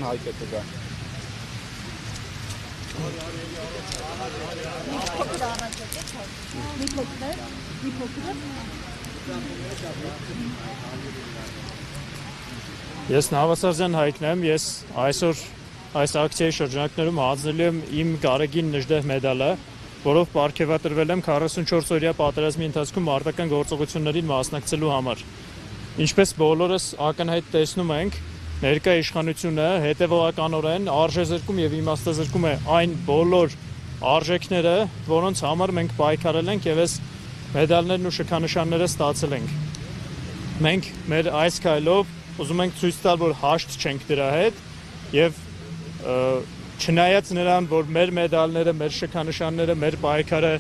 Հայկը կգա։ Ես Նավասարդյան Հայկն եմ, ես այսօր այս ակցիայի շրջանակներում հանձնելու եմ իմ Գարեգին Նժդեհ մեդալը, որով պարգևատրվել եմ 44-օրյա պատերազմի ընթացքում մարտական գործողություններին մասնակցելու համար։ Ինչպես բոլորս ակնհայտ տեսնում ենք, ներկա իշխանությունը հետևողականորեն արժեզրկում եւ իմաստազրկում է այն բոլոր արժեքները, որոնց համար մենք պայքարել ենք եւ այս մեդալներն ու շքանշանները ստացել ենք։ Մենք մեր այս քայլով ուզում ենք ցույց տալ, որ հաշտ չենք դրա հետ եւ չնայած նրան, որ մեր մեդալները, մեր շքանշանները, մեր պայքարը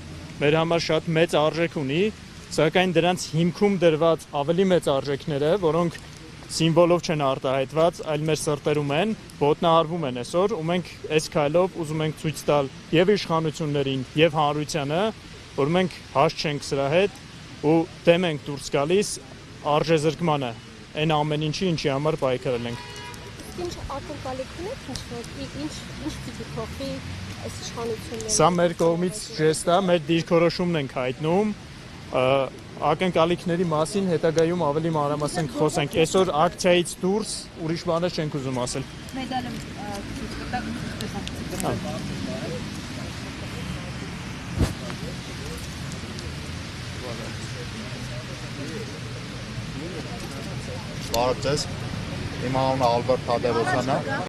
մեր համար շատ մեծ արժեք ունի, սակայն դրանց հիմքում դրված ավելի մեծ արժեքները, որոնք սիմվոլով չեն արտահայտված, այլ մեր սրտերում են, ոտնահարվում են այսօր, ու մենք այս քայլով ուզում ենք ցույց տալ եւ իշխանություններին, եւ հանրությանը, որ մենք հաշտ չենք սրա հետ ու դեմ ենք դուրս գալիս արժեզրկմանը, այն ամեն ինչի համար պայքարել ենք։ Ինչ ակնկալիք ունեք, ինչ պիտի փոխվի այս իշխանությունները։ Սա մեր կողմից ժեստ է, մեր դիրքորոշումն ենք հայտնում, ակնկալիքների մասին հետագայում ավելի մանրամասն խոսենք։ Այսօր ակցիայից դուրս ուրիշ բաներ չենք ուզում ասել։ Մեդալը Բարև ձեզ։ Իմ անունը Ալբերտ Թադևոսյանն է։